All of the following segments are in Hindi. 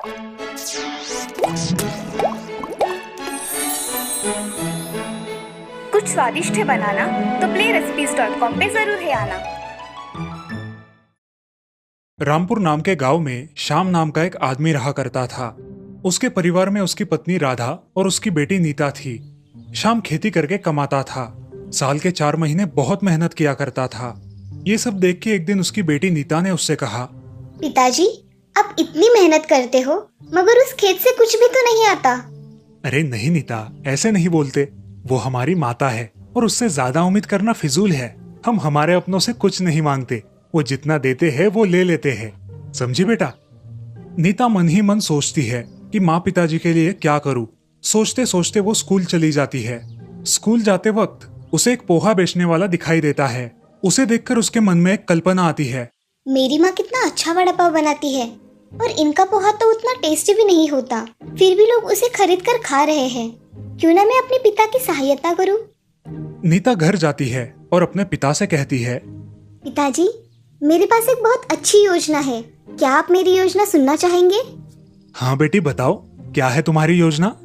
कुछ स्वादिष्ट है बनाना तो playrecipes.com पे जरूर है आना। रामपुर नाम के गांव में श्याम नाम का एक आदमी रहा करता था। उसके परिवार में उसकी पत्नी राधा और उसकी बेटी नीता थी। श्याम खेती करके कमाता था। साल के 4 महीने बहुत मेहनत किया करता था। ये सब देख के एक दिन उसकी बेटी नीता ने उससे कहा, पिताजी, आप इतनी मेहनत करते हो मगर उस खेत से कुछ भी तो नहीं आता। अरे नहीं नीता, ऐसे नहीं बोलते। वो हमारी माता है और उससे ज्यादा उम्मीद करना फिजूल है। हम हमारे अपनों से कुछ नहीं मांगते। वो जितना देते हैं वो ले लेते हैं। समझी बेटा? नीता मन ही मन सोचती है कि माँ पिताजी के लिए क्या करूँ। सोचते सोचते वो स्कूल चली जाती है। स्कूल जाते वक्त उसे एक पोहा बेचने वाला दिखाई देता है। उसे देखकर उसके मन में एक कल्पना आती है, मेरी माँ कितना अच्छा वड़ा पाव बनाती है और इनका पोहा तो उतना टेस्टी भी नहीं होता, फिर भी लोग उसे खरीद कर खा रहे हैं। क्यों ना मैं अपने पिता की सहायता करूं? नीता घर जाती है और अपने पिता से कहती है, पिताजी, मेरे पास एक बहुत अच्छी योजना है। क्या आप मेरी योजना सुनना चाहेंगे? हाँ बेटी बताओ, क्या है तुम्हारी योजना?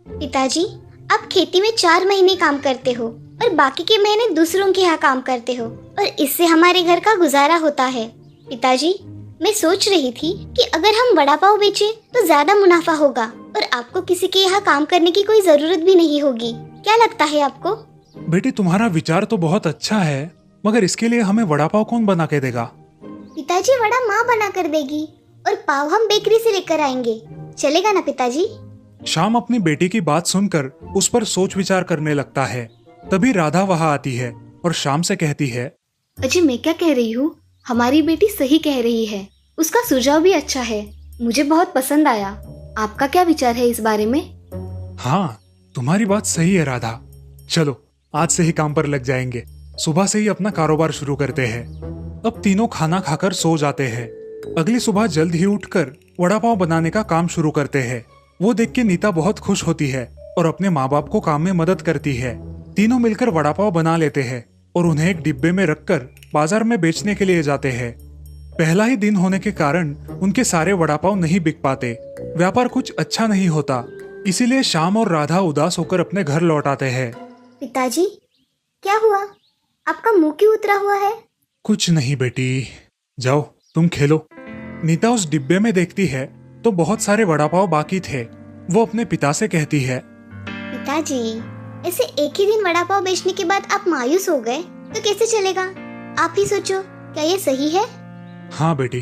पिताजी, आप खेती में 4 महीने काम करते हो और बाकी के महीने दूसरों के यहाँ काम करते हो और इससे हमारे घर का गुजारा होता है। पिताजी, मैं सोच रही थी कि अगर हम वड़ा पाव बेचें तो ज्यादा मुनाफा होगा और आपको किसी के यहाँ काम करने की कोई जरूरत भी नहीं होगी। क्या लगता है आपको? बेटी तुम्हारा विचार तो बहुत अच्छा है, मगर इसके लिए हमें वड़ा पाव कौन बना के देगा? पिताजी, वड़ा माँ बना कर देगी और पाव हम बेकरी से लेकर आएंगे। चलेगा ना पिताजी? श्याम अपनी बेटी की बात सुनकर उस पर सोच विचार करने लगता है। तभी राधा वहाँ आती है और श्याम से कहती है, अजय, मैं क्या कह रही हूँ, हमारी बेटी सही कह रही है। उसका सुझाव भी अच्छा है, मुझे बहुत पसंद आया। आपका क्या विचार है इस बारे में? हाँ, तुम्हारी बात सही है राधा। चलो आज से ही काम पर लग जाएंगे। सुबह से ही अपना कारोबार शुरू करते हैं। अब तीनों खाना खाकर सो जाते हैं। अगली सुबह जल्द ही उठकर वड़ा पाव बनाने का काम शुरू करते हैं। वो देख के नीता बहुत खुश होती है और अपने माँ बाप को काम में मदद करती है। तीनों मिलकर वड़ा पाव बना लेते हैं और उन्हें एक डिब्बे में रखकर बाजार में बेचने के लिए जाते हैं। पहला ही दिन होने के कारण उनके सारे वड़ा पाव नहीं बिक पाते। व्यापार कुछ अच्छा नहीं होता। इसीलिए श्याम और राधा उदास होकर अपने घर लौट आते हैं। पिताजी, क्या हुआ? आपका मुंह क्यों उतरा हुआ है? कुछ नहीं बेटी, जाओ तुम खेलो। नीता उस डिब्बे में देखती है तो बहुत सारे वड़ा पाव बाकी थे। वो अपने पिता से कहती है, पिताजी, ऐसे एक ही दिन वड़ा पाव बेचने के बाद आप मायूस हो गए तो कैसे चलेगा? आप ही सोचो, क्या ये सही है? हाँ बेटी,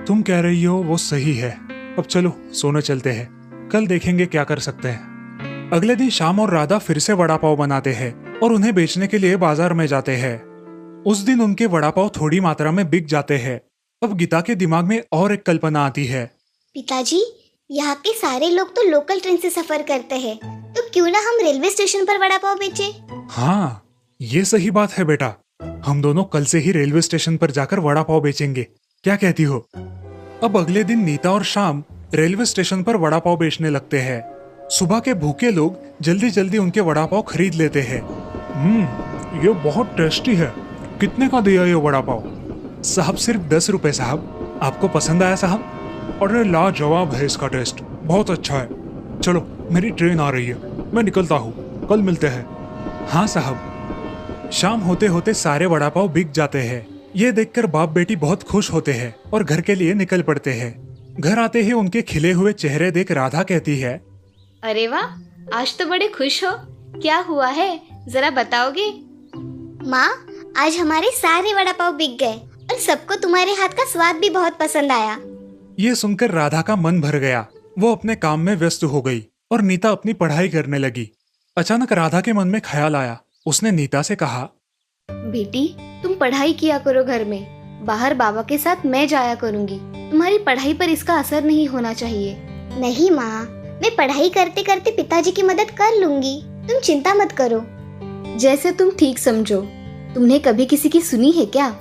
तुम कह रही हो वो सही है। अब चलो सोने चलते हैं, कल देखेंगे क्या कर सकते हैं। अगले दिन श्याम और राधा फिर से वड़ा पाव बनाते हैं और उन्हें बेचने के लिए बाजार में जाते हैं। उस दिन उनके वड़ा पाव थोड़ी मात्रा में बिक जाते हैं। अब गीता के दिमाग में और एक कल्पना आती है, पिताजी, यहाँ के सारे लोग तो लोकल ट्रेन से सफर करते हैं, तो क्यों ना हम रेलवे स्टेशन पर वड़ा पाव बेचें? हाँ, ये सही बात है बेटा। हम दोनों कल से ही रेलवे स्टेशन पर जाकर वड़ा पाव बेचेंगे। क्या कहती हो? अब अगले दिन नीता और श्याम रेलवे स्टेशन पर वड़ा पाव बेचने लगते हैं। सुबह के भूखे लोग जल्दी जल्दी उनके वड़ा पाव खरीद लेते हैं। ये बहुत टेस्टी है। कितने का दिया ये वड़ा पाव? साहब सिर्फ 10 रुपए साहब। आपको पसंद आया साहब? अरे लाजवाब है इसका टेस्ट, बहुत अच्छा है। चलो मेरी ट्रेन आ रही है, मैं निकलता हूँ, कल मिलते हैं। हाँ साहब। शाम होते होते सारे वड़ा पाव बिक जाते हैं। ये देखकर बाप बेटी बहुत खुश होते हैं और घर के लिए निकल पड़ते हैं। घर आते ही उनके खिले हुए चेहरे देख राधा कहती है, अरे वाह, आज तो बड़े खुश हो। क्या हुआ है, जरा बताओगे? माँ, आज हमारे सारे वड़ा पाव बिक गए और सबको तुम्हारे हाथ का स्वाद भी बहुत पसंद आया। ये सुनकर राधा का मन भर गया। वो अपने काम में व्यस्त हो गई और नीता अपनी पढ़ाई करने लगी। अचानक राधा के मन में ख्याल आया। उसने नीता से कहा, बेटी, तुम पढ़ाई किया करो घर में, बाहर बाबा के साथ मैं जाया करूंगी। तुम्हारी पढ़ाई पर इसका असर नहीं होना चाहिए। नहीं माँ, मैं पढ़ाई करते करते पिताजी की मदद कर लूंगी, तुम चिंता मत करो। जैसे तुम ठीक समझो। तुमने कभी किसी की सुनी है क्या?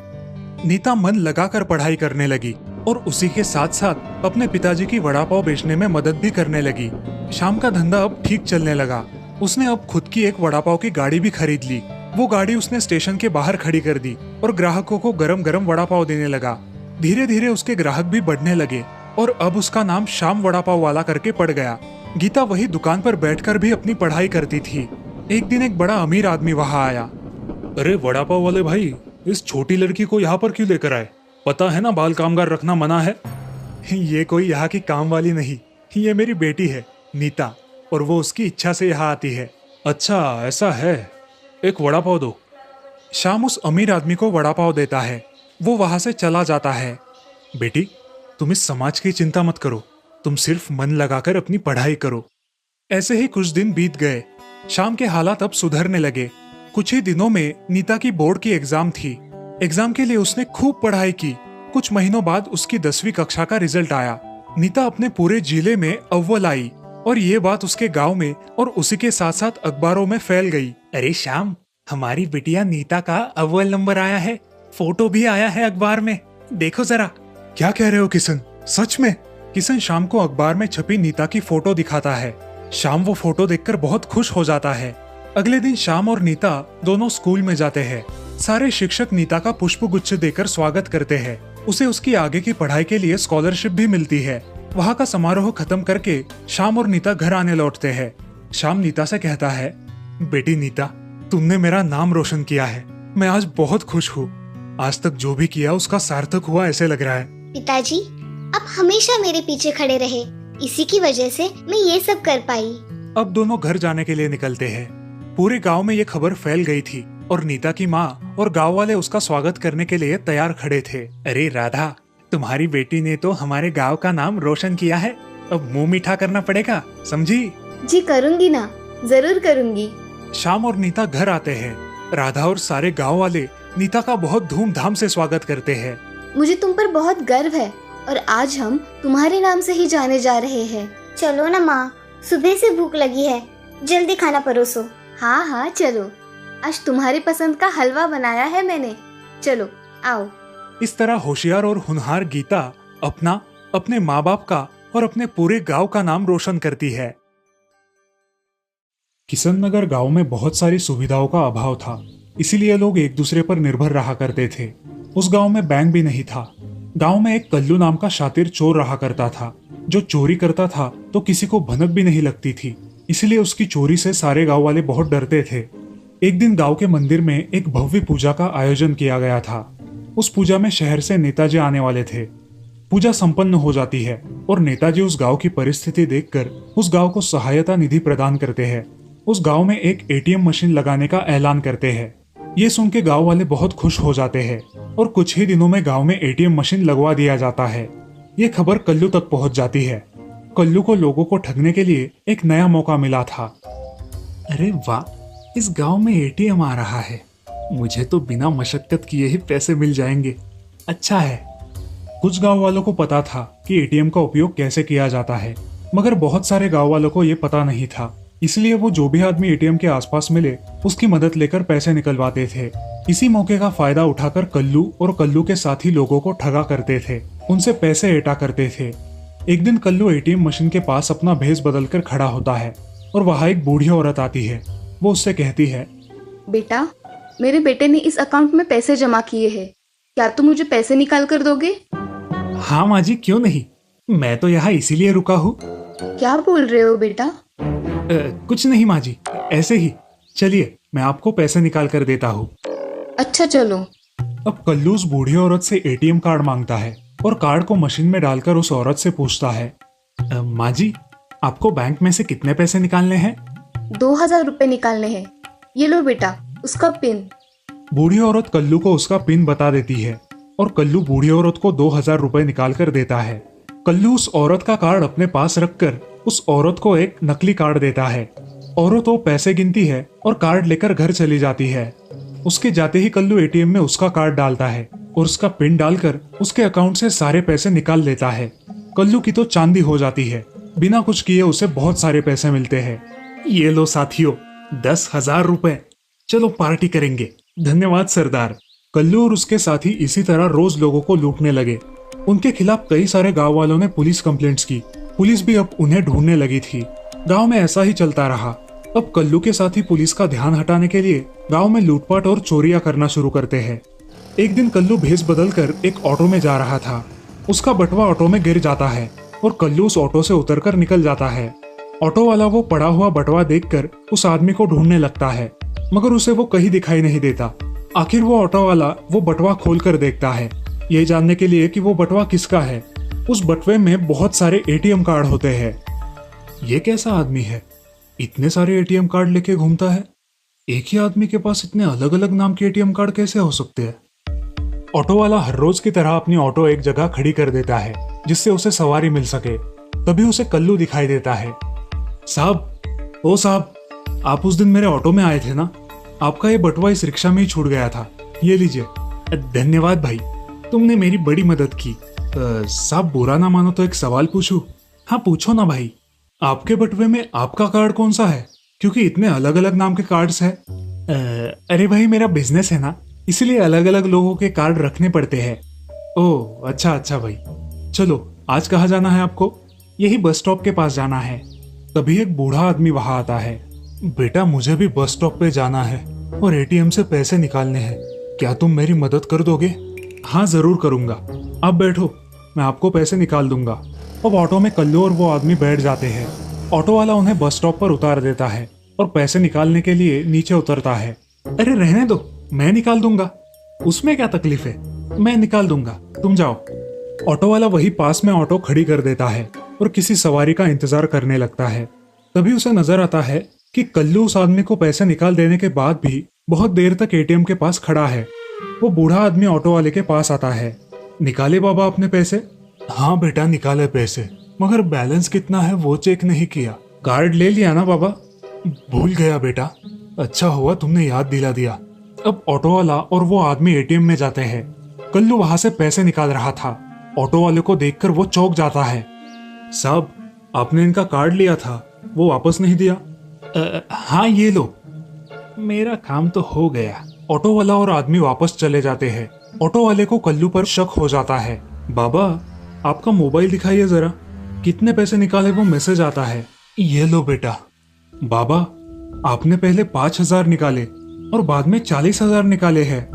नीता मन लगाकर पढ़ाई करने लगी और उसी के साथ साथ अपने पिताजी की वड़ा पाव बेचने में मदद भी करने लगी। शाम का धंधा अब ठीक चलने लगा। उसने अब खुद की एक वड़ा पाव की गाड़ी भी खरीद ली। वो गाड़ी उसने स्टेशन के बाहर खड़ी कर दी और ग्राहकों को गरम गरम वड़ा पाव देने लगा। धीरे धीरे उसके ग्राहक भी बढ़ने लगे। और अब उसका नाम श्याम वड़ा पाव वाला करके पड़ गया। गीता वही दुकान पर बैठकर भी अपनी पढ़ाई करती थी। एक दिन एक बड़ा अमीर आदमी वहां आया। अरे वड़ा पाव वाले भाई, इस छोटी लड़की को यहाँ पर क्यों लेकर आए? पता है ना बाल कामगार रखना मना है। ये कोई यहाँ की काम वाली नहीं, ये मेरी बेटी है नीता, और वो उसकी इच्छा से यहाँ आती है। अच्छा ऐसा है, एक वड़ा पाव दो। श्याम उस अमीर आदमी को वड़ा पाव देता है। वो वहां से चला जाता है। बेटी, तुम इस समाज की चिंता मत करो, तुम सिर्फ मन लगाकर अपनी पढ़ाई करो। ऐसे ही कुछ दिन बीत गए। श्याम के हालात अब सुधरने लगे। कुछ ही दिनों में नीता की बोर्ड की एग्जाम थी। एग्जाम के लिए उसने खूब पढ़ाई की। कुछ महीनों बाद उसकी 10वीं कक्षा का रिजल्ट आया। नीता अपने पूरे जिले में अव्वल आई और ये बात उसके गांव में और उसी के साथ साथ अखबारों में फैल गई। अरे श्याम, हमारी बिटिया नीता का अव्वल नंबर आया है, फोटो भी आया है अखबार में, देखो जरा। क्या कह रहे हो किशन, सच में? किशन श्याम को अखबार में छपी नीता की फोटो दिखाता है। श्याम वो फोटो देखकर बहुत खुश हो जाता है। अगले दिन श्याम और नीता दोनों स्कूल में जाते हैं। सारे शिक्षक नीता का पुष्प गुच्छ देकर स्वागत करते हैं। उसे उसकी आगे की पढ़ाई के लिए स्कॉलरशिप भी मिलती है। वहाँ का समारोह खत्म करके श्याम और नीता घर आने लौटते हैं। श्याम नीता से कहता है, बेटी नीता, तुमने मेरा नाम रोशन किया है, मैं आज बहुत खुश हूँ। आज तक जो भी किया उसका सार्थक हुआ ऐसे लग रहा है। पिताजी, आप हमेशा मेरे पीछे खड़े रहे, इसी की वजह से मैं ये सब कर पाई। अब दोनों घर जाने के लिए निकलते हैं। पूरे गांव में ये खबर फैल गई थी और नीता की माँ और गांव वाले उसका स्वागत करने के लिए तैयार खड़े थे। अरे राधा, तुम्हारी बेटी ने तो हमारे गांव का नाम रोशन किया है, अब मुंह मीठा करना पड़ेगा, समझी? जी करूंगी ना, जरूर करूंगी। श्याम और नीता घर आते हैं। राधा और सारे गांव वाले नीता का बहुत धूमधाम से स्वागत करते हैं। मुझे तुम पर बहुत गर्व है और आज हम तुम्हारे नाम से ही जाने जा रहे हैं। चलो ना माँ, सुबह से भूख लगी है, जल्दी खाना परोसो। हाँ हाँ चलो, आज तुम्हारी पसंद का हलवा बनाया है मैंने, चलो आओ। इस तरह होशियार और होनहार गीता अपना, अपने माँ बाप का और अपने पूरे गांव का नाम रोशन करती है। किशन नगर गांव में बहुत सारी सुविधाओं का अभाव था, इसीलिए लोग एक दूसरे पर निर्भर रहा करते थे। उस गांव में बैंक भी नहीं था। गांव में एक कल्लू नाम का शातिर चोर रहा करता था, जो चोरी करता था तो किसी को भनक भी नहीं लगती थी, इसलिए उसकी चोरी से सारे गांव वाले बहुत डरते थे। एक दिन गांव के मंदिर में एक भव्य पूजा का आयोजन किया गया था। उस पूजा में शहर से नेताजी आने वाले थे। पूजा संपन्न हो जाती है और नेताजी उस गांव की परिस्थिति देखकर उस गांव को सहायता निधि प्रदान करते हैं। उस गांव में एक एटीएम मशीन लगाने का ऐलान करते हैं। ये सुन के गांव वाले बहुत खुश हो जाते हैं और कुछ ही दिनों में गांव में एटीएम मशीन लगवा दिया जाता है। ये खबर कल्लू तक पहुंच जाती है। कल्लू को लोगों को ठगने के लिए एक नया मौका मिला था। अरे वाह, इस गांव में एटीएम आ रहा है, मुझे तो बिना मशक्कत किए ही पैसे मिल जाएंगे, अच्छा है। कुछ गांव वालों को पता था कि एटीएम का उपयोग कैसे किया जाता है, मगर बहुत सारे गांव वालों को ये पता नहीं था, इसलिए वो जो भी आदमी एटीएम के आसपास मिले उसकी मदद लेकर पैसे निकलवाते थे। इसी मौके का फायदा उठाकर कल्लू और कल्लू के साथी लोगों को ठगा करते थे, उनसे पैसे एटा करते थे। एक दिन कल्लू एटीएम मशीन के पास अपना भेष बदलकर खड़ा होता है और वहाँ एक बूढ़ी औरत आती है। वो उससे कहती है, बेटा, मेरे बेटे ने इस अकाउंट में पैसे जमा किए हैं, क्या तुम मुझे पैसे निकाल कर दोगे? हाँ माँ जी, क्यों नहीं, मैं तो यहाँ इसीलिए रुका हूँ। क्या बोल रहे हो बेटा? कुछ नहीं माँ जी, ऐसे ही, चलिए मैं आपको पैसे निकाल कर देता हूँ। अच्छा चलो। अब कल्लू उस बूढ़ी औरत से एटीएम कार्ड मांगता है और कार्ड को मशीन में डालकर उस औरत से पूछता है, माँ जी, आपको बैंक में से कितने पैसे निकालने हैं? 2000 रुपए निकालने हैं, ये लो बेटा, उसका पिन। बूढ़ी औरत कल्लू को उसका पिन बता देती है और कल्लू बूढ़ी औरत को 2000 रुपए निकाल कर देता है। कल्लू उस औरत का कार्ड अपने पास रखकर उस औरत को एक नकली कार्ड देता है। औरत वो पैसे गिनती है और कार्ड लेकर घर चली जाती है। उसके जाते ही कल्लू एटीएम में उसका कार्ड डालता है और उसका पिन डालकर उसके अकाउंट से सारे पैसे निकाल लेता है। कल्लू की तो चांदी हो जाती है, बिना कुछ किए उसे बहुत सारे पैसे मिलते हैं। ये लो साथियों, 10,000 रुपए, चलो पार्टी करेंगे। धन्यवाद सरदार। कल्लू और उसके साथी इसी तरह रोज लोगों को लूटने लगे। उनके खिलाफ कई सारे गांव वालों ने पुलिस कंप्लेंट्स की। पुलिस भी अब उन्हें ढूंढने लगी थी। गांव में ऐसा ही चलता रहा। अब कल्लू के साथी पुलिस का ध्यान हटाने के लिए गांव में लूटपाट और चोरियां करना शुरू करते हैं। एक दिन कल्लू भेष बदलकर एक ऑटो में जा रहा था। उसका बटुआ ऑटो में गिर जाता है और कल्लू उस ऑटो से उतरकर निकल जाता है। ऑटो वाला वो पड़ा हुआ बटुआ देखकर उस आदमी को ढूंढने लगता है, मगर उसे वो कहीं दिखाई नहीं देता। आखिर वो ऑटो वाला वो बटुआ खोलकर देखता है, ये जानने के लिए कि वो बटुआ किसका है। उस बटुए में बहुत सारे एटीएम कार्ड होते हैं। ये कैसा आदमी है, इतने सारे एटीएम कार्ड लेके घूमता है? एक ही आदमी के पास इतने अलग अलग नाम के एटीएम कार्ड कैसे हो सकते हैं? ऑटो वाला हर रोज की तरह अपनी ऑटो एक जगह खड़ी कर देता है जिससे उसे सवारी मिल सके। तभी उसे कल्लू दिखाई देता है। साहब, ओ साहब, आप उस दिन मेरे ऑटो में आए थे ना? आपका ये बटुआ इस रिक्शा में ही छूट गया था, ये लीजिए। धन्यवाद भाई, तुमने मेरी बड़ी मदद की। साहब बुरा ना मानो तो एक सवाल पूछूं? हाँ पूछो ना भाई। आपके बटुए में आपका कार्ड कौन सा है, क्योंकि इतने अलग अलग नाम के कार्ड्स हैं? अरे भाई मेरा बिजनेस है ना, इसलिए अलग अलग लोगों के कार्ड रखने पड़ते हैं। ओह अच्छा अच्छा भाई, चलो आज कहाँ जाना है आपको? यही बस स्टॉप के पास जाना है। तभी एक बूढ़ा आदमी वहां आता है। बेटा मुझे भी बस स्टॉप पे जाना है और एटीएम से पैसे निकालने हैं, क्या तुम मेरी मदद कर दोगे? हाँ जरूर करूंगा, आप बैठो, मैं आपको पैसे निकाल दूंगा। अब ऑटो में कल्लू और वो आदमी बैठ जाते हैं। ऑटो वाला उन्हें बस स्टॉप पर उतार देता है और पैसे निकालने के लिए नीचे उतरता है। अरे रहने दो, मैं निकाल दूंगा, उसमें क्या तकलीफ है, मैं निकाल दूंगा, तुम जाओ। ऑटो वाला वही पास में ऑटो खड़ी कर देता है और किसी सवारी का इंतजार करने लगता है। तभी उसे नजर आता है कि कल्लू उस आदमी को पैसे निकाल देने के बाद भी बहुत देर तक एटीएम के पास खड़ा है। वो बूढ़ा आदमी ऑटो वाले के पास आता है। निकाले बाबा अपने पैसे? हाँ बेटा निकाले पैसे, मगर बैलेंस कितना है वो चेक नहीं किया। कार्ड ले लिया ना बाबा? भूल गया बेटा, अच्छा हुआ तुमने याद दिला दिया। अब ऑटो वाला और वो आदमी एटीएम में जाते हैं। कल्लू वहां से पैसे निकाल रहा था। ऑटो वाले को देखकर वो चौंक जाता है। साहब आपने इनका कार्ड लिया था, वो वापस नहीं दिया? हाँ ये लो। मेरा काम तो हो गया। ऑटो वाला और आदमी वापस चले जाते हैं। ऑटो वाले को कल्लू पर शक हो जाता है। बाबा आपका मोबाइल दिखाइए जरा, कितने पैसे निकाले वो मैसेज आता है। ये लो बेटा। बाबा आपने पहले 5,000 निकाले और बाद में 40,000 निकाले हैं।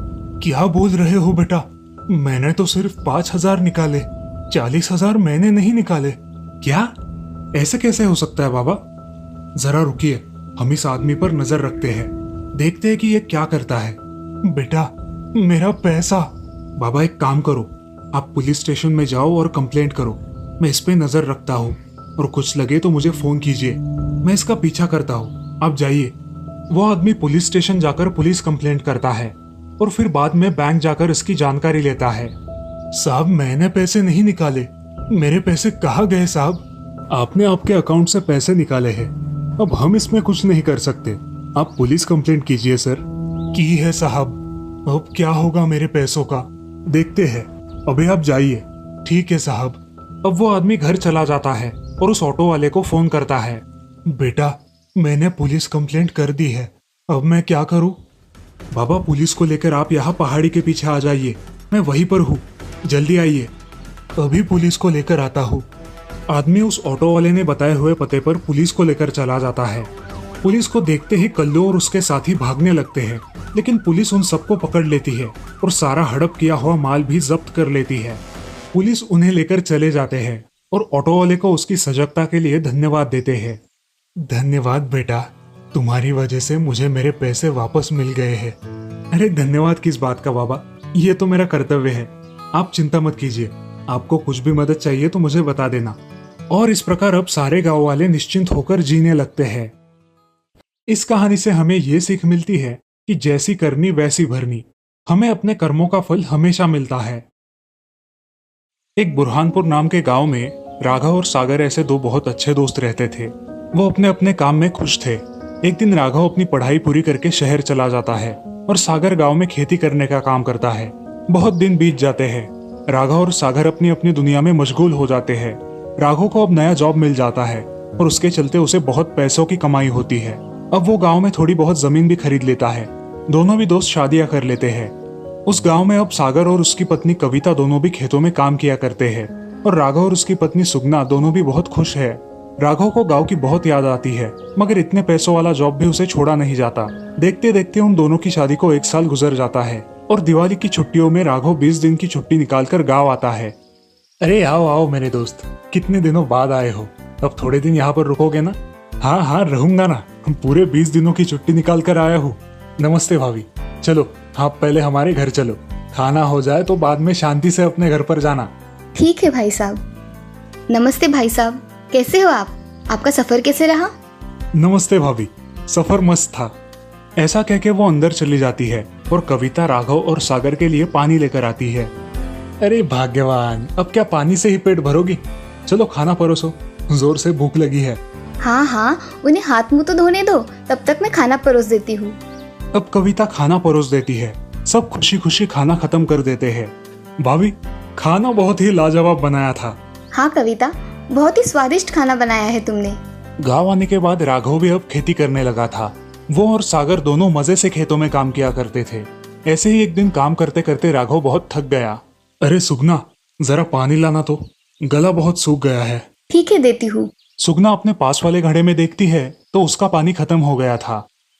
क्या बोल रहे हो बेटा? मैंने तो सिर्फ 5,000 निकाले, 40,000 मैंने नहीं निकाले। क्या? ऐसे कैसे हो सकता है बाबा? जरा रुकिए, हम इस आदमी पर नजर रखते हैं, देखते हैं कि ये क्या करता है। बेटा मेरा पैसा। बाबा एक काम करो, आप पुलिस स्टेशन में जाओ और कंप्लेंट करो, मैं इस पे नजर रखता हूँ और कुछ लगे तो मुझे फोन कीजिए, मैं इसका पीछा करता हूँ, आप जाइए। वो आदमी पुलिस स्टेशन जाकर पुलिस कंप्लेंट करता है और फिर बाद में बैंक जाकर इसकी जानकारी लेता है। साहब मैंने पैसे नहीं निकाले, मेरे पैसे कहाँ गए साहब? आपने आपके अकाउंट से पैसे निकाले हैं, अब हम इसमें कुछ नहीं कर सकते, आप पुलिस कंप्लेंट कीजिए सर। की है साहब, अब क्या होगा मेरे पैसों का, देखते हैं, अभी आप जाइए। ठीक है साहब। अब वो आदमी घर चला जाता है और उस ऑटो वाले को फोन करता है। बेटा मैंने पुलिस कंप्लेंट कर दी है, अब मैं क्या करूं? बाबा पुलिस को लेकर आप यहाँ पहाड़ी के पीछे आ जाइए, मैं वहीं पर हूँ, जल्दी आइए। अभी पुलिस को लेकर आता हूँ। आदमी उस ऑटो वाले ने बताए हुए पते पर पुलिस को लेकर चला जाता है। पुलिस को देखते ही कल्लू और उसके साथी भागने लगते हैं, लेकिन पुलिस उन सबको पकड़ लेती है और सारा हड़प किया हुआ माल भी जब्त कर लेती है। पुलिस उन्हें लेकर चले जाते हैं और ऑटो वाले को उसकी सजगता के लिए धन्यवाद देते हैं। धन्यवाद बेटा, तुम्हारी वजह से मुझे मेरे पैसे वापस मिल गए हैं। अरे धन्यवाद किस बात का बाबा, ये तो मेरा कर्तव्य है, आप चिंता मत कीजिए, आपको कुछ भी मदद चाहिए तो मुझे बता देना। और इस प्रकार अब सारे गांव वाले निश्चिंत होकर जीने लगते हैं। इस कहानी से हमें ये सीख मिलती है कि जैसी करनी वैसी भरनी, हमें अपने कर्मों का फल हमेशा मिलता है। एक बुरहानपुर नाम के गांव में राघव और सागर ऐसे दो बहुत अच्छे दोस्त रहते थे। वो अपने अपने काम में खुश थे। एक दिन राघव अपनी पढ़ाई पूरी करके शहर चला जाता है और सागर गांव में खेती करने का काम करता है। बहुत दिन बीत जाते हैं। राघव और सागर अपनी अपनी दुनिया में मशगूल हो जाते हैं। राघव को अब नया जॉब मिल जाता है और उसके चलते उसे बहुत पैसों की कमाई होती है। अब वो गांव में थोड़ी बहुत जमीन भी खरीद लेता है। दोनों भी दोस्त शादियां कर लेते हैं। उस गांव में अब सागर और उसकी पत्नी कविता दोनों भी खेतों में काम किया करते हैं और राघव और उसकी पत्नी सुगना दोनों भी बहुत खुश है। राघव को गांव की बहुत याद आती है, मगर इतने पैसों वाला जॉब भी उसे छोड़ा नहीं जाता। देखते देखते उन दोनों की शादी को 1 साल गुजर जाता है और दिवाली की छुट्टियों में राघव 20 दिन की छुट्टी निकालकर गाँव आता है। अरे आओ आओ मेरे दोस्त, कितने दिनों बाद आए हो। अब थोड़े दिन यहाँ पर रुकोगे ना? हाँ हाँ रहूंगा ना, हम पूरे 20 दिनों की छुट्टी निकाल कर आया हूँ। नमस्ते भाभी। चलो आप पहले हमारे घर चलो, खाना हो जाए तो बाद में शांति से अपने घर पर जाना। ठीक है भाई साहब। नमस्ते भाई साहब, कैसे हो आप? आपका सफर कैसे रहा? नमस्ते भाभी, सफर मस्त था। ऐसा कह के वो अंदर चली जाती है और कविता राघव और सागर के लिए पानी लेकर आती है। अरे भाग्यवान, अब क्या पानी से ही पेट भरोगी? चलो खाना परोसो, जोर से भूख लगी है। हाँ हाँ, उन्हें हाथ मुंह तो धोने दो, तब तक मैं खाना परोस देती हूँ। अब कविता खाना परोस देती है। सब खुशी खुशी खाना खत्म कर देते हैं। भाभी, खाना बहुत ही लाजवाब बनाया था। हाँ कविता, बहुत ही स्वादिष्ट खाना बनाया है तुमने। गांव आने के बाद राघव भी अब खेती करने लगा था। वो और सागर दोनों मजे से खेतों में काम किया करते थे। ऐसे ही एक दिन काम करते करते राघव बहुत थक गया। अरे सुगना, जरा पानी लाना तो, गला बहुत सूख गया है। ठीक है, देती हूँ। सुगना अपने पास वाले घड़े में देखती है तो उसका पानी खत्म हो गया था।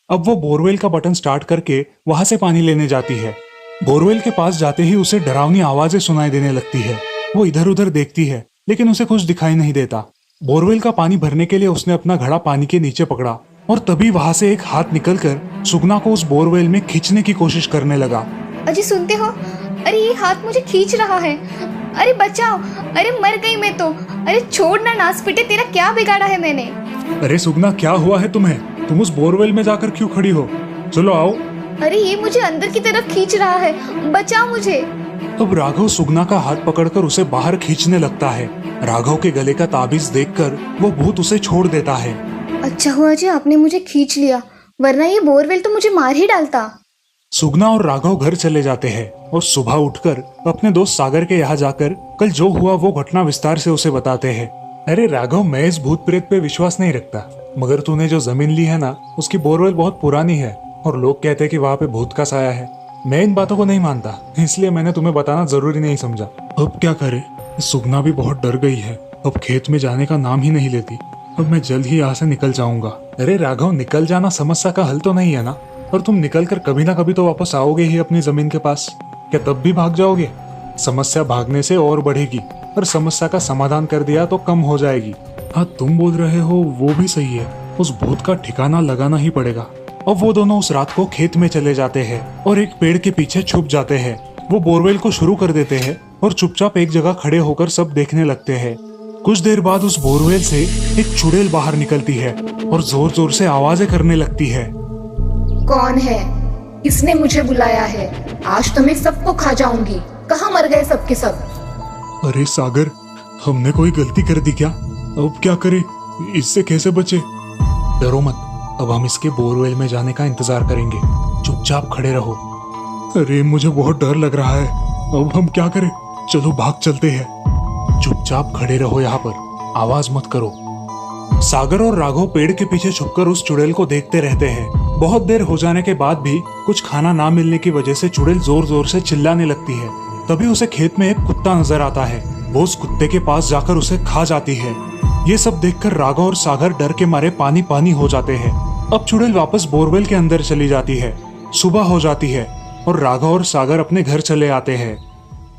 अब वो बोरवेल का बटन स्टार्ट करके वहां से पानी लेने जाती है। बोरवेल के पास जाते ही उसे डरावनी आवाजें सुनाई देने लगती है। वो इधर उधर देखती है लेकिन उसे कुछ दिखाई नहीं देता। बोरवेल का पानी भरने के लिए उसने अपना घड़ा पानी के नीचे पकड़ा और तभी वहां से एक हाथ निकलकर सुगना को उस बोरवेल में खींचने की कोशिश करने लगा। अजी सुनते हो? अरे ये हाथ मुझे खींच रहा है। अरे बचाओ, अरे मर गई मैं तो। अरे छोड़ना नासपिटे, तेरा क्या बिगाड़ा है मैंने? अरे सुगना, क्या हुआ है तुम्हें? तुम उस बोरवेल में जाकर क्यों खड़ी हो? चलो आओ। अरे ये मुझे अंदर की तरफ खींच रहा है, बचाओ मुझे। अब राघव सुगना का हाथ पकड़कर उसे बाहर खींचने लगता है। राघव के गले का ताबीज देखकर वो भूत उसे छोड़ देता है। अच्छा हुआ जी आपने मुझे खींच लिया, वरना ये बोरवेल तो मुझे मार ही डालता। सुगना और राघव घर चले जाते हैं और सुबह उठकर अपने दोस्त सागर के यहाँ जाकर कल जो हुआ वो घटना विस्तार से उसे बताते हैं। अरे राघव, मैं इस भूत प्रेत पे विश्वास नहीं रखता, मगर तूने जो जमीन ली है ना, उसकी बोरवेल बहुत पुरानी है और लोग कहते हैं कि वहाँ पे भूत का साया है। मैं इन बातों को नहीं मानता, इसलिए मैंने तुम्हें बताना जरूरी नहीं समझा। अब क्या करे, सुगना भी बहुत डर गई है। अब खेत में जाने का नाम ही नहीं लेती। अब मैं जल्द ही यहाँ से निकल जाऊंगा। अरे राघव, निकल जाना समस्या का हल तो नहीं है ना, और तुम निकल कर कभी ना कभी तो वापस आओगे ही अपनी जमीन के पास। क्या तब भी भाग जाओगे? समस्या भागने से और बढ़ेगी, और समस्या का समाधान कर दिया तो कम हो जाएगी। हाँ, तुम बोल रहे हो वो भी सही है, उस भूत का ठिकाना लगाना ही पड़ेगा। अब वो दोनों उस रात को खेत में चले जाते हैं और एक पेड़ के पीछे छुप जाते हैं। वो बोरवेल को शुरू कर देते हैं और चुपचाप एक जगह खड़े होकर सब देखने लगते हैं। कुछ देर बाद उस बोरवेल से एक चुड़ैल बाहर निकलती है और जोर जोर से आवाजें करने लगती है। कौन है? किसने मुझे बुलाया है? आज तो मैं सबको खा जाऊंगी। कहाँ मर गए सबके सब? अरे सागर, हमने कोई गलती कर दी क्या? अब क्या करें? इससे कैसे बचे? डरो मत, अब हम इसके बोरवेल में जाने का इंतजार करेंगे। चुपचाप खड़े रहो। अरे मुझे बहुत डर लग रहा है, अब हम क्या करें? चलो भाग चलते हैं। चुपचाप खड़े रहो यहाँ पर, आवाज मत करो। सागर और राघव पेड़ के पीछे छुपकर उस चुड़ैल को देखते रहते हैं। बहुत देर हो जाने के बाद भी कुछ खाना ना मिलने की वजह से चुड़ैल जोर जोर से चिल्लाने लगती है। तभी उसे खेत में एक कुत्ता नजर आता है। वो उस कुत्ते के पास जाकर उसे खा जाती है। ये सब देखकर राघव और सागर डर के मारे पानी पानी हो जाते हैं। अब चुड़ैल वापस बोरवेल के अंदर चली जाती है। सुबह हो जाती है और राघव और सागर अपने घर चले आते हैं।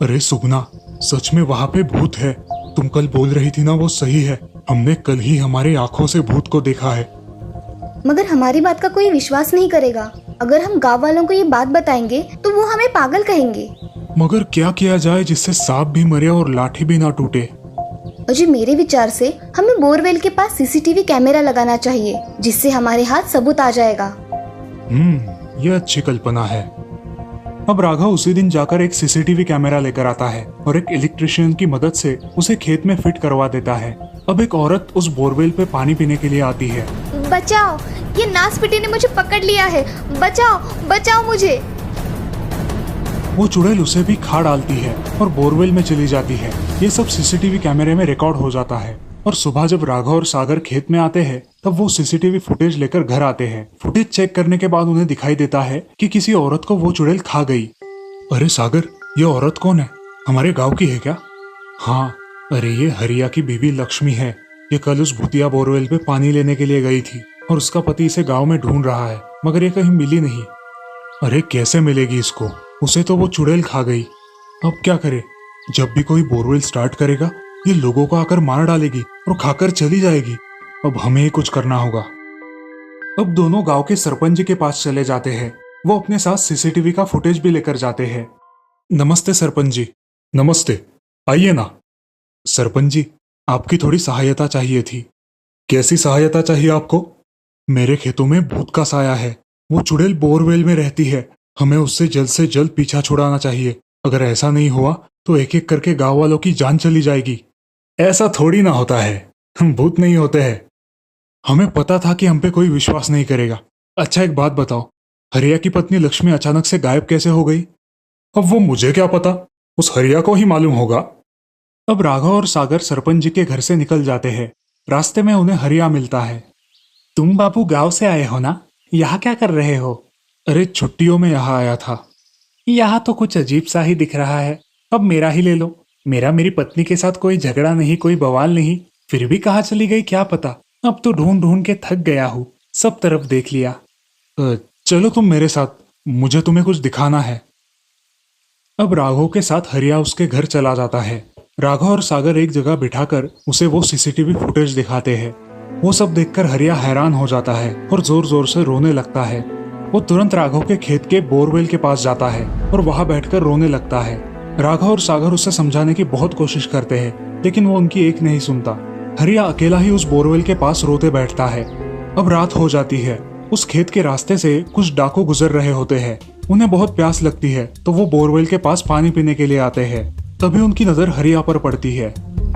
अरे सुगना, सच में वहाँ पे भूत है। तुम कल बोल रही थी ना, वो सही है। हमने कल ही हमारी आंखों से भूत को देखा है। मगर हमारी बात का कोई विश्वास नहीं करेगा। अगर हम गांव वालों को ये बात बताएंगे तो वो हमें पागल कहेंगे। मगर क्या किया जाए जिससे सांप भी मरे और लाठी भी ना टूटे? अजी मेरे विचार से हमें बोरवेल के पास सीसीटीवी कैमरा लगाना चाहिए, जिससे हमारे हाथ सबूत आ जाएगा। ये अच्छी कल्पना है। अब राघव उसी दिन जाकर एक सीसीटीवी कैमरा लेकर आता है और एक इलेक्ट्रिशियन की मदद से उसे खेत में फिट करवा देता है। अब एक औरत उस बोरवेल पे पानी पीने के लिए आती है। बचाओ, ये नासपिटी ने मुझे पकड़ लिया है, बचाओ बचाओ मुझे। वो चुड़ैल उसे भी खा डालती है और बोरवेल में चली जाती है। ये सब सीसीटीवी कैमरे में रिकॉर्ड हो जाता है। और सुबह जब राघव और सागर खेत में आते हैं तब वो सीसीटीवी फुटेज लेकर घर आते हैं। फुटेज चेक करने के बाद उन्हें दिखाई देता है कि किसी औरत को वो चुड़ैल खा गई। अरे सागर, ये औरत कौन है? हमारे गांव की है क्या? हाँ, अरे ये हरिया की बीवी लक्ष्मी है। ये कल उस भूतिया बोरवेल पे पानी लेने के लिए गई थी और उसका पति इसे गाँव में ढूंढ रहा है, मगर ये कहीं मिली नहीं। अरे कैसे मिलेगी इसको? उसे तो वो चुड़ैल खा गई। अब क्या करे? जब भी कोई बोरवेल स्टार्ट करेगा ये लोगों को आकर मार डालेगी और खाकर चली जाएगी। अब हमें ही कुछ करना होगा। अब दोनों गांव के सरपंच जी के पास चले जाते हैं। वो अपने साथ सीसीटीवी का फुटेज भी लेकर जाते हैं। नमस्ते सरपंच जी। नमस्ते, आइए ना। सरपंच जी, आपकी थोड़ी सहायता चाहिए थी। कैसी सहायता चाहिए आपको? मेरे खेतों में भूत का साया है। वो चुड़ैल बोरवेल में रहती है। हमें उससे जल्द पीछा छुड़ाना चाहिए। अगर ऐसा नहीं हुआ तो एक एक करके गांव वालों की जान चली जाएगी। ऐसा थोड़ी ना होता है, हम भूत नहीं होते हैं। हमें पता था कि हम पे कोई विश्वास नहीं करेगा। अच्छा एक बात बताओ, हरिया की पत्नी लक्ष्मी अचानक से गायब कैसे हो गई? अब वो मुझे क्या पता, उस हरिया को ही मालूम होगा। अब राघव और सागर सरपंच जी के घर से निकल जाते हैं। रास्ते में उन्हें हरिया मिलता है। तुम बाबू गांव से आए हो ना, यहाँ क्या कर रहे हो? अरे छुट्टियों में यहाँ आया था। यहाँ तो कुछ अजीब सा ही दिख रहा है। अब मेरा ही ले लो। मेरी पत्नी के साथ कोई झगड़ा नहीं, कोई बवाल नहीं, फिर भी कहाँ चली गई क्या पता। अब तो ढूंढ ढूंढ के थक गया हूँ, सब तरफ देख लिया। चलो तुम मेरे साथ, मुझे तुम्हें कुछ दिखाना है। अब राघव के साथ हरिया उसके घर चला जाता है। राघव और सागर एक जगह बिठाकर उसे वो सीसीटीवी फुटेज दिखाते हैं। वो सब देखकर हरिया हैरान हो जाता है और जोर जोर से रोने लगता है। वो तुरंत राघव के खेत के बोरवेल के पास जाता है और वहां बैठकर रोने लगता है। राघव और सागर उसे समझाने की बहुत कोशिश करते हैं, लेकिन वो उनकी एक नहीं सुनता। हरिया अकेला ही उस बोरवेल के पास रोते बैठता है। अब रात हो जाती है। उस खेत के रास्ते से कुछ डाकू गुजर रहे होते हैं। उन्हें बहुत प्यास लगती है तो वो बोरवेल के पास पानी पीने के लिए आते हैं। तभी उनकी नजर हरिया पर पड़ती है।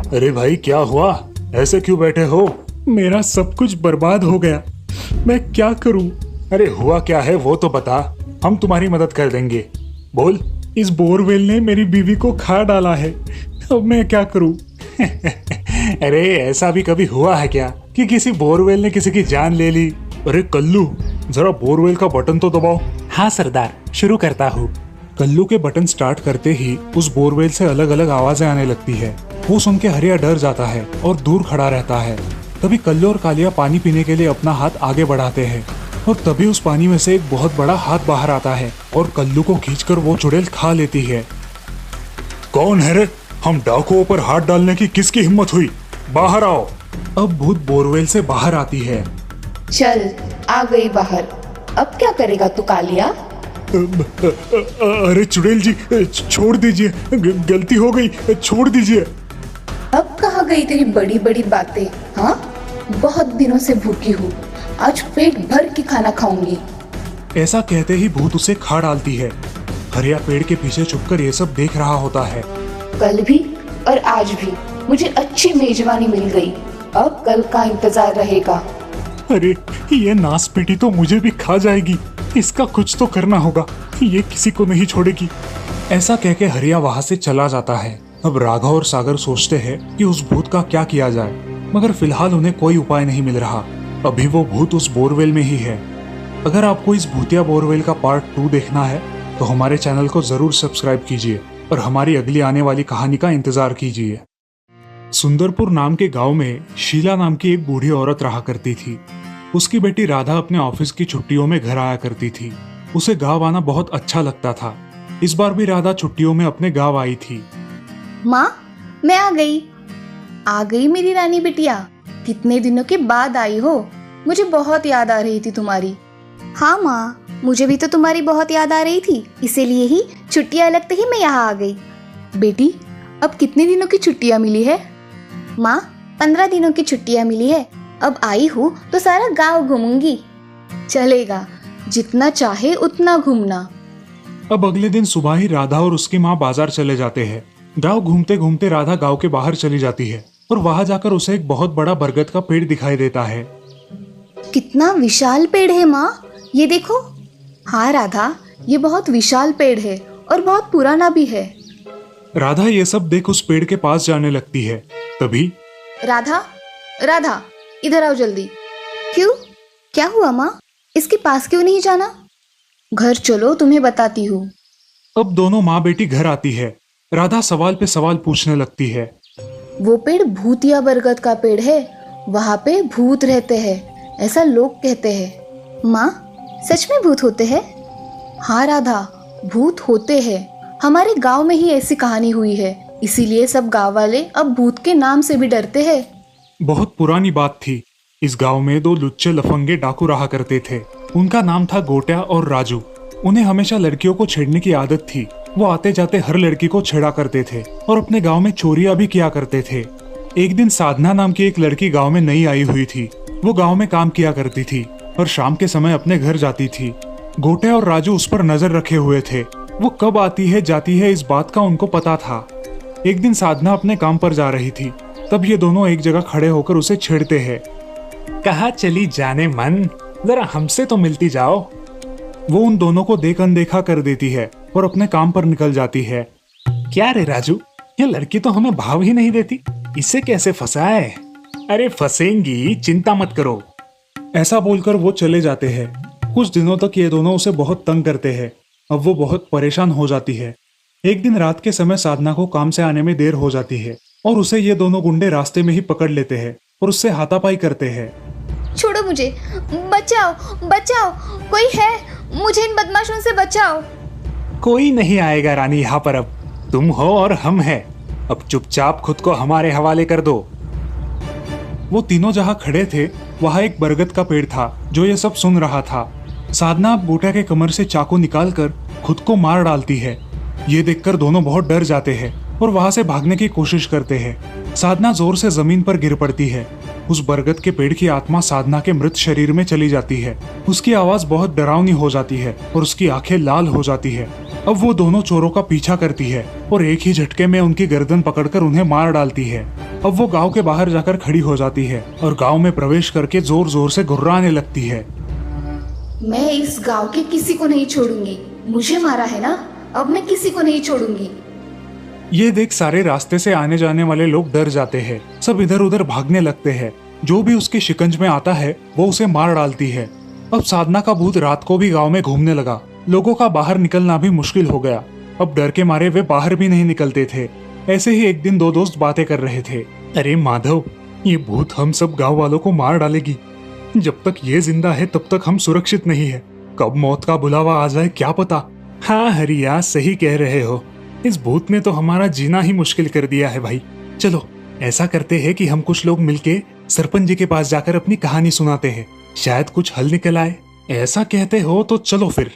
अरे भाई क्या हुआ, ऐसे क्यों बैठे हो? मेरा सब कुछ बर्बाद हो गया, मैं क्या करूं? अरे हुआ क्या है वो तो बता, हम तुम्हारी मदद कर देंगे। बोल। इस बोरवेल ने मेरी बीवी को खा डाला है, अब मैं क्या करूं? अरे ऐसा भी कभी हुआ है क्या कि किसी बोरवेल ने किसी की जान ले ली? अरे कल्लू, जरा बोरवेल का बटन तो दबाओ। हाँ सरदार, शुरू करता हूँ। कल्लू के बटन स्टार्ट करते ही उस बोरवेल से अलग अलग आवाजें आने लगती है। वो सुन के हरिया डर जाता है और दूर खड़ा रहता है। तभी कल्लू और कालिया पानी पीने के लिए अपना हाथ आगे बढ़ाते हैं और तभी उस पानी में से एक बहुत बड़ा हाथ बाहर आता है और कल्लू को खींचकर वो चुड़ैल खा लेती है। कौन है रे? हम डाकुओं पर हाथ डालने की किसकी हिम्मत हुई? बाहर आओ। अब भूत बोरवेल से बाहर आती है। चल आ गई बाहर, अब क्या करेगा तू कालिया? अरे चुड़ैल जी छोड़ दीजिए, गलती हो गई, छोड़ दीजिए। अब कहाँ गई तेरी बड़ी बड़ी बातें? हाँ, बहुत दिनों से भूखी हूँ, आज पेट भर के खाना खाऊंगी। ऐसा कहते ही भूत उसे खा डालती है। हरिया पेड़ के पीछे छुपकर ये सब देख रहा होता है। कल भी और आज भी मुझे अच्छी मेजबानी मिल गई, अब कल का इंतजार रहेगा। अरे ये नासपीटी तो मुझे भी खा जाएगी, इसका कुछ तो करना होगा, ये किसी को नहीं छोड़ेगी। ऐसा कह के हरिया वहां से चला जाता है। अब राघव और सागर सोचते हैं कि उस भूत का क्या किया जाए, मगर फिलहाल उन्हें कोई उपाय नहीं मिल रहा। अभी वो भूत उस बोरवेल में ही है। अगर आपको इस भूतिया बोरवेल का पार्ट 2 देखना है तो हमारे चैनल को जरूर सब्सक्राइब कीजिए और हमारी अगली आने वाली कहानी का इंतजार कीजिए। सुंदरपुर नाम के गांव में शीला नाम की एक बूढ़ी औरत रहा करती थी। उसकी बेटी राधा अपने ऑफिस की छुट्टियों में घर आया करती थी। उसे गांव आना बहुत अच्छा लगता था। इस बार भी राधा छुट्टियों में अपने गांव आई थी। माँ, मैं आ गई मेरी रानी बिटिया। कितने दिनों के बाद आई हो, मुझे बहुत याद आ रही थी तुम्हारी। हाँ माँ, मुझे भी तो तुम्हारी बहुत याद आ रही थी, इसीलिए ही छुट्टियाँ लगते ही मैं यहाँ आ गई। बेटी, अब कितने दिनों की छुट्टियाँ मिली है? माँ, 15 दिनों की छुट्टियाँ मिली है। अब आई हूँ तो सारा गांव घूमूंगी। चलेगा, जितना चाहे उतना घूमना। अब अगले दिन सुबह ही राधा और उसकी माँ बाजार चले जाते हैं। गांव घूमते घूमते राधा गांव के बाहर चली जाती है और वहां जाकर उसे एक बहुत बड़ा बरगद का पेड़ दिखाई देता है। कितना विशाल पेड़ है माँ, ये देखो। हाँ राधा, ये बहुत विशाल पेड़ है और बहुत पुराना भी है। राधा ये सब देख उस पेड़ के पास जाने लगती है। तभी राधा, राधा इधर आओ जल्दी। क्यों, क्या हुआ माँ? इसके पास क्यों नहीं जाना? घर चलो, तुम्हें बताती हूँ। अब दोनों माँ बेटी घर आती है। राधा सवाल पे सवाल पूछने लगती है। वो पेड़ भूतिया बरगद का पेड़ है, वहाँ पे भूत रहते हैं, ऐसा लोग कहते हैं। माँ, सच में भूत होते हैं? हाँ राधा, भूत होते हैं। हमारे गांव में ही ऐसी कहानी हुई है इसीलिए सब गांव वाले अब भूत के नाम से भी डरते हैं। बहुत पुरानी बात थी। इस गांव में दो लुच्चे लफंगे डाकू रहा करते थे। उनका नाम था गोट्या और राजू। उन्हें हमेशा लड़कियों को छेड़ने की आदत थी। वो आते जाते हर लड़की को छेड़ा करते थे और अपने गांव में चोरियां भी किया करते थे। एक दिन साधना नाम की एक लड़की गांव में नई आई हुई थी। वो गांव में काम किया करती थी और शाम के समय अपने घर जाती थी। गोट्या और राजू उस पर नजर रखे हुए थे। वो कब आती है जाती है इस बात का उनको पता था। एक दिन साधना अपने काम पर जा रही थी, तब ये दोनों एक जगह खड़े होकर उसे छेड़ते हैं। कहाँ चली जाने मन, जरा हमसे तो मिलती जाओ। वो उन दोनों को देख अनदेखा कर देती है और अपने काम पर निकल जाती है। क्या रे राजू, ये लड़की तो हमें भाव ही नहीं देती, इसे कैसे फंसाए? अरे फंसेंगी, चिंता मत करो। ऐसा बोलकर वो चले जाते हैं। कुछ दिनों तक ये दोनों उसे बहुत तंग करते हैं। अब वो बहुत परेशान हो जाती है। एक दिन रात के समय साधना को काम से आने में देर हो जाती है और उसे ये दोनों गुंडे रास्ते में ही पकड़ लेते हैं और उससे हाथापाई करते हैं। छोड़ो मुझे, बचाओ बचाओ, कोई है, मुझे इन बदमाशों से बचाओ। कोई नहीं आएगा रानी यहाँ पर, अब तुम हो और हम हैं। अब चुपचाप खुद को हमारे हवाले कर दो। वो तीनों जहाँ खड़े थे वहाँ एक बरगद का पेड़ था जो ये सब सुन रहा था। साधना अब गोट्या के कमर से चाकू निकालकर खुद को मार डालती है। ये देखकर दोनों बहुत डर जाते हैं और वहां से भागने की कोशिश करते हैं। साधना जोर से जमीन पर गिर पड़ती है। उस बरगद के पेड़ की आत्मा साधना के मृत शरीर में चली जाती है। उसकी आवाज बहुत डरावनी हो जाती है और उसकी आंखें लाल हो जाती है। अब वो दोनों चोरों का पीछा करती है और एक ही झटके में उनकी गर्दन पकड़कर उन्हें मार डालती है। अब वो गांव के बाहर जाकर खड़ी हो जाती है और गांव में प्रवेश करके जोर जोर से गुर्राने लगती है। मैं इस गांव के किसी को नहीं छोड़ूंगी। मुझे मारा है ना, अब मैं किसी को नहीं छोड़ूंगी। ये देख सारे रास्ते से आने जाने वाले लोग डर जाते हैं। सब इधर उधर भागने लगते हैं। जो भी उसके शिकंज में आता है वो उसे मार डालती है। अब साधना का भूत रात को भी गांव में घूमने लगा। लोगों का बाहर निकलना भी मुश्किल हो गया। अब डर के मारे वे बाहर भी नहीं निकलते थे। ऐसे ही एक दिन दो दोस्त बातें कर रहे थे। अरे माधव, ये भूत हम सब गाँव वालों को मार डालेगी। जब तक ये जिंदा है तब तक हम सुरक्षित नहीं है। कब मौत का बुलावा आ जाए क्या पता। हाँ हरिया, सही कह रहे हो। इस भूत ने तो हमारा जीना ही मुश्किल कर दिया है भाई। चलो ऐसा करते हैं कि हम कुछ लोग मिलके सरपंच जी के पास जाकर अपनी कहानी सुनाते हैं, शायद कुछ हल निकल आए। ऐसा कहते हो तो चलो फिर।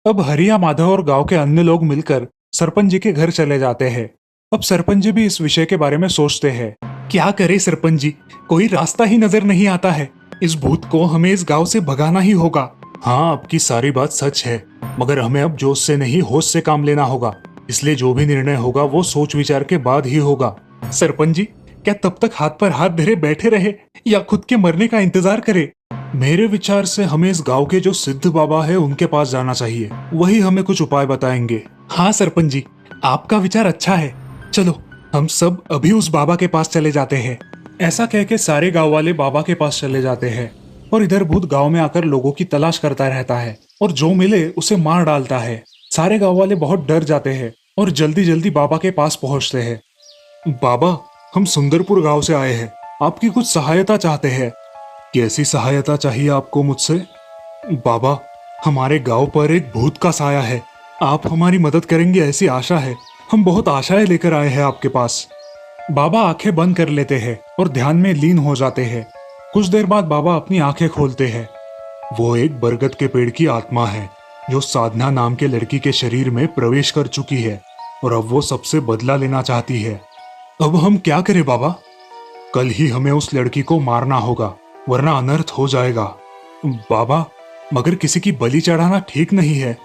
अब हरिया, माधव और गांव के अन्य लोग मिलकर सरपंच जी के घर चले जाते हैं। अब सरपंच जी भी इस विषय के बारे में सोचते हैं। क्या करे सरपंच जी, कोई रास्ता ही नजर नहीं आता है। इस भूत को हमें इस गांव से भगाना ही होगा। हाँ, आपकी सारी बात सच है, मगर हमें अब जोश से नहीं होश से काम लेना होगा। इसलिए जो भी निर्णय होगा वो सोच विचार के बाद ही होगा। सरपंच जी, क्या तब तक हाथ पर हाथ धरे बैठे रहे या खुद के मरने का इंतजार करे? मेरे विचार से हमें इस गांव के जो सिद्ध बाबा है उनके पास जाना चाहिए। वही हमें कुछ उपाय बताएंगे। हाँ सरपंच जी, आपका विचार अच्छा है। चलो हम सब अभी उस बाबा के पास चले जाते हैं। ऐसा कह के सारे गांव वाले बाबा के पास चले जाते हैं और इधर भूत गांव में आकर लोगों की तलाश करता रहता है और जो मिले उसे मार डालता है। सारे गांव वाले बहुत डर जाते हैं और जल्दी जल्दी बाबा के पास पहुंचते हैं। बाबा, हम सुंदरपुर गांव से आए हैं, आपकी कुछ सहायता चाहते हैं। कैसी सहायता चाहिए आपको मुझसे? बाबा, हमारे गांव पर एक भूत का साया है, आप हमारी मदद करेंगे ऐसी आशा है। हम बहुत आशाएं लेकर आए हैं आपके पास। बाबा आंखें बंद कर लेते हैं और ध्यान में लीन हो जाते हैं। कुछ देर बाद बाबा अपनी आंखें खोलते हैं। वो एक बरगद के पेड़ की आत्मा है जो साधना नाम के लड़की के शरीर में प्रवेश कर चुकी है और अब वो सबसे बदला लेना चाहती है। अब हम क्या करें बाबा? कल ही हमें उस लड़की को मारना होगा वरना अनर्थ हो जाएगा। बाबा, मगर किसी की बलि चढ़ाना ठीक नहीं है।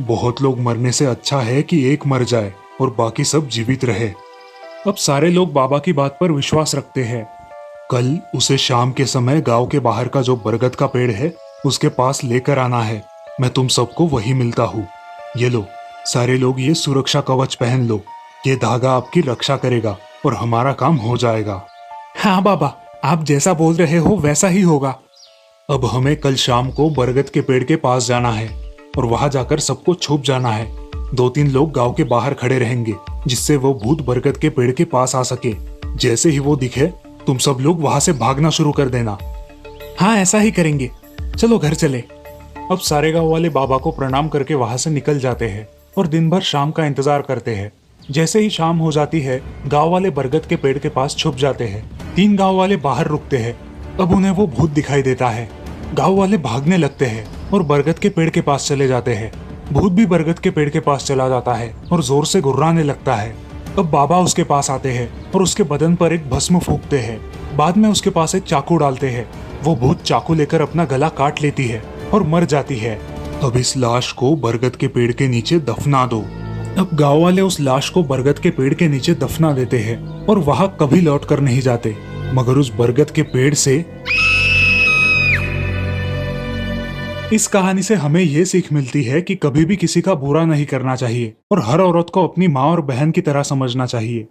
बहुत लोग मरने से अच्छा है कि एक मर जाए और बाकी सब जीवित रहे। अब सारे लोग बाबा की बात पर विश्वास रखते हैं। कल उसे शाम के समय गांव के बाहर का जो बरगद का पेड़ है उसके पास लेकर आना है। मैं तुम सबको वही मिलता हूँ। ये लो, सारे लोग ये सुरक्षा कवच पहन लो। ये धागा आपकी रक्षा करेगा और हमारा काम हो जाएगा। हाँ बाबा, आप जैसा बोल रहे हो वैसा ही होगा। अब हमें कल शाम को बरगद के पेड़ के पास जाना है और वहां जाकर सबको छुप जाना है। 2-3 लोग गांव के बाहर खड़े रहेंगे जिससे वो भूत बरगद के पेड़ के पास आ सके। जैसे ही वो दिखे तुम सब लोग वहां से भागना शुरू कर देना। हाँ, ऐसा ही करेंगे। चलो घर चले। अब सारे गांव वाले बाबा को प्रणाम करके वहां से निकल जाते हैं और दिन भर शाम का इंतजार करते हैं। जैसे ही शाम हो जाती है, गांव वाले बरगद के पेड़ के पास छुप जाते हैं। 3 गांव वाले बाहर रुकते हैं। अब उन्हें वो भूत दिखाई देता है। गांव वाले भागने लगते हैं और बरगद के पेड़ के पास चले जाते हैं। भूत भी बरगद के पेड़ के पास चला जाता है और जोर से गुर्राने लगता है। अब बाबा उसके पास आते हैं और उसके बदन पर एक भस्म फूंकते हैं। बाद में उसके पास एक चाकू डालते हैं। वो भूत चाकू लेकर अपना गला काट लेती है और मर जाती है। अब इस लाश को बरगद के पेड़ के नीचे दफना दो। अब गांव वाले उस लाश को बरगद के पेड़ के नीचे दफना देते हैं और वहां कभी लौट कर नहीं जाते। मगर उस बरगद के पेड़ से इस कहानी से हमें ये सीख मिलती है कि कभी भी किसी का बुरा नहीं करना चाहिए और हर औरत को अपनी माँ और बहन की तरह समझना चाहिए।